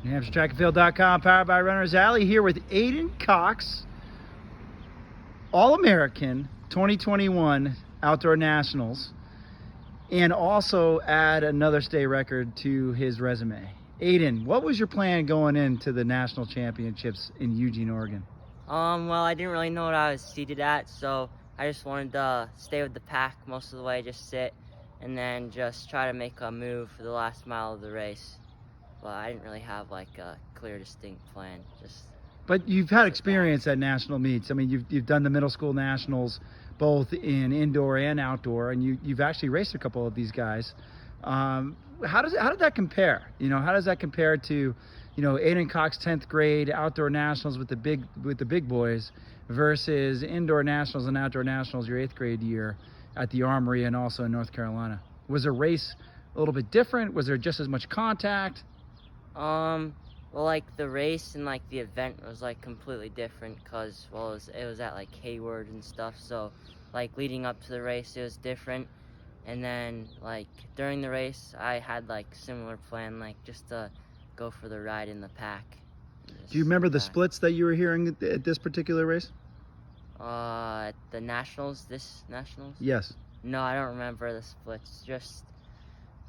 NewHampshireTrackandField.com, powered by Runner's Alley, here with Aidan Cox, All American 2021 Outdoor Nationals, and also add another state record to his resume. Aidan, what was your plan going into the national championships in Eugene, Oregon? Well, I didn't really know what I was seated at, so I just wanted to stay with the pack most of the way, just sit, and then just try to make a move for the last mile of the race. But I didn't really have like a clear, distinct plan. But you've had experience at national meets. I mean, you've done the middle school nationals, both in indoor and outdoor, and you've actually raced a couple of these guys. How did that compare? You know, how does that compare to, Aidan Cox 10th grade outdoor nationals with the big boys versus indoor nationals and outdoor nationals your 8th grade year at the Armory and also in North Carolina? Was the race a little bit different? Was there just as much contact? Well, like the race and like the event was like completely different because, well, it was at like Hayward and stuff. So like leading up to the race, it was different. And then like during the race, I had like similar plan, like just to go for the ride in the pack. Do you remember the splits that you were hearing at this particular race? At the nationals, this nationals? Yes. No, I don't remember the splits.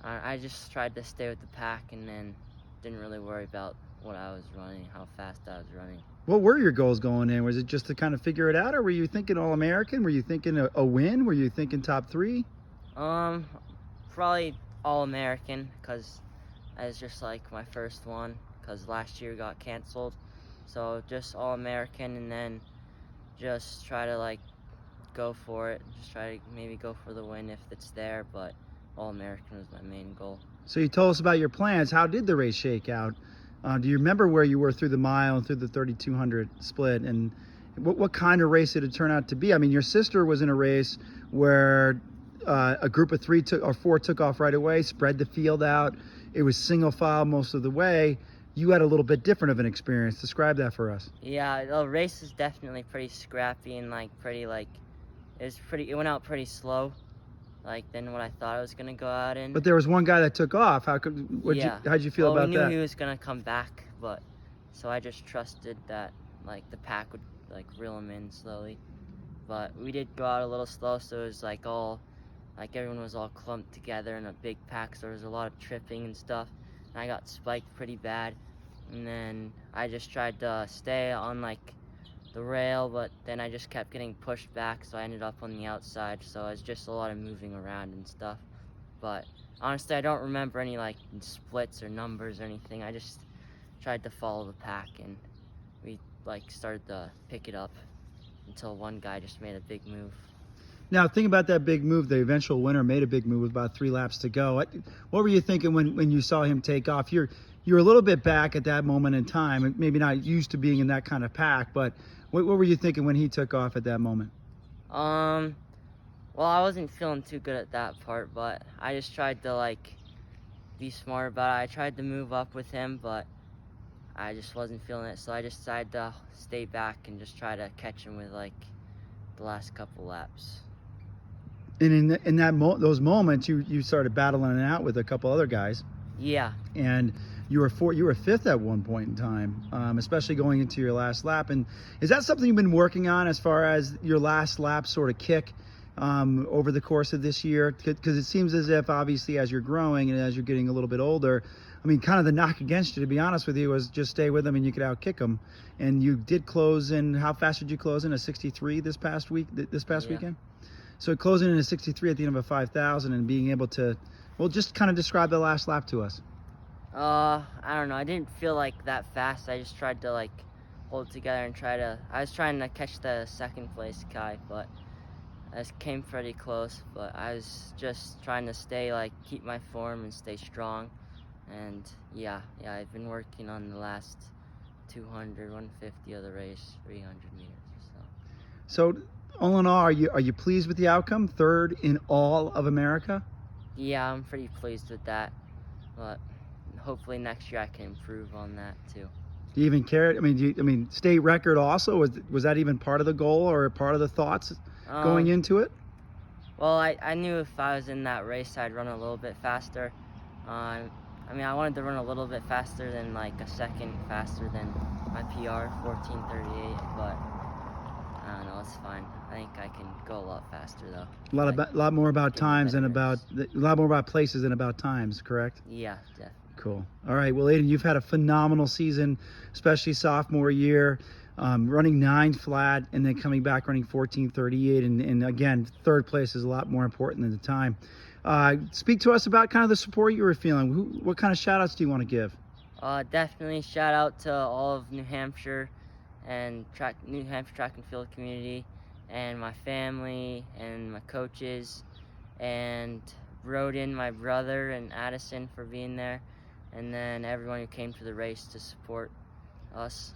I just tried to stay with the pack and then didn't really worry about what I was running, how fast I was running. What were your goals going in? Was it just to kind of figure it out, or were you thinking All-American? Were you thinking a win? Were you thinking top 3? Probably All-American, because it was just like my first one, because last year got canceled. So just All-American, and then just try to like go for it. Just try to maybe go for the win if it's there, but All-American was my main goal. So you told us about your plans. How did the race shake out? Do you remember where you were through the mile and through the 3,200 split? And what kind of race did it turn out to be? I mean, your sister was in a race where a group of 3 or 4 took off right away, spread the field out. It was single file most of the way. You had a little bit different of an experience. Describe that for us. Yeah, the race is definitely pretty scrappy and like it went out pretty slow, like than what I thought I was gonna go out in. But there was one guy that took off. How'd you feel about that? We knew he was gonna come back, but so I just trusted that like the pack would like reel him in slowly. But we did go out a little slow, so it was like everyone was all clumped together in a big pack, so there was a lot of tripping and stuff. And I got spiked pretty bad, and then I just tried to stay on like the rail, but then I just kept getting pushed back, so I ended up on the outside. So it was just a lot of moving around and stuff. But honestly, I don't remember any like splits or numbers or anything. I just tried to follow the pack, and we like started to pick it up until one guy just made a big move. Now, think about that big move. The eventual winner made a big move with about 3 laps to go. What were you thinking when you saw him take off? You're a little bit back at that moment in time, maybe not used to being in that kind of pack, but what were you thinking when he took off at that moment? Well, I wasn't feeling too good at that part, but I just tried to like be smart about it. I tried to move up with him, but I just wasn't feeling it, so I just decided to stay back and just try to catch him with like the last couple laps. And in those moments, you started battling it out with a couple other guys. Yeah. And you were 5th at one point in time, especially going into your last lap. And is that something you've been working on as far as your last lap sort of kick over the course of this year? Because it seems as if, obviously, as you're growing and as you're getting a little bit older, I mean, kind of the knock against you, to be honest with you, was just stay with them and you could outkick them. And you did close in. How fast did you close in? A 63 this past weekend? So closing in a 63 at the end of a 5,000 and being able to, well, just kind of describe the last lap to us. I don't know. I didn't feel like that fast. I just tried to like hold it together and I was trying to catch the 2nd place guy, but I came pretty close. But I was just trying to keep my form and stay strong. And yeah, I've been working on the last 200, 150 of the race, 300 meters or so. So all in all, are you pleased with the outcome? 3rd in all of America? Yeah, I'm pretty pleased with that, but hopefully next year I can improve on that too. Do you even care? I mean, state record also, was that even part of the goal or part of the thoughts going into it? Well, I knew if I was in that race, I'd run a little bit faster. I mean, I wanted to run a little bit faster than like a second faster than my PR, 14:38, but I don't know, it's fine. I think I can go a lot faster though. Lot more about give me times than better about a lot more about places than about times, correct? Yeah, definitely. Cool. All right. Well, Aidan, you've had a phenomenal season, especially sophomore year, running 9 flat and then coming back running 14:38. And again, third place is a lot more important than the time. Speak to us about kind of the support you were feeling. What kind of shout outs do you want to give? Definitely shout out to all of New Hampshire and New Hampshire track and field community, and my family and my coaches, and Roden, my brother, and Addison for being there, and then everyone who came to the race to support us.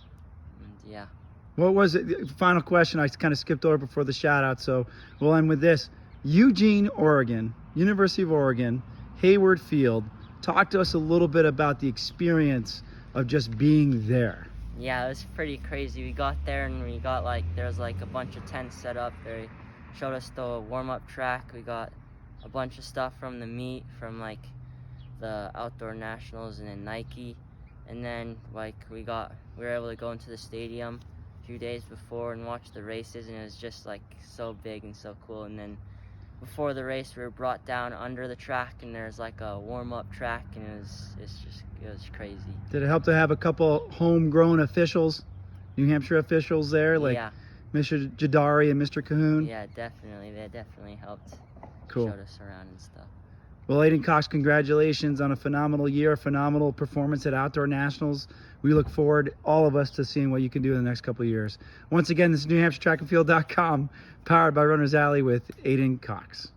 And yeah. What was it? Final question. I kind of skipped over before the shout out, so we'll end with this. Eugene, Oregon, University of Oregon, Hayward Field. Talk to us a little bit about the experience of just being there. Yeah, it was pretty crazy. We got there and there was like a bunch of tents set up. They showed us the warm-up track. We got a bunch of stuff from the meet, from like the outdoor nationals and then Nike. And then like we were able to go into the stadium a few days before and watch the races, and it was just like so big and so cool. And then before the race, we were brought down under the track, and there's like a warm-up track, and it was crazy. Did it help to have a couple homegrown officials, New Hampshire officials there, like Yeah. Mr. Jadari and Mr. Cahoon? Yeah, definitely. They definitely helped. Cool. Showed us around and stuff. Well, Aidan Cox, congratulations on a phenomenal year, a phenomenal performance at Outdoor Nationals. We look forward, all of us, to seeing what you can do in the next couple of years. Once again, this is NewHampshireTrackandField.com, powered by Runners Alley with Aidan Cox.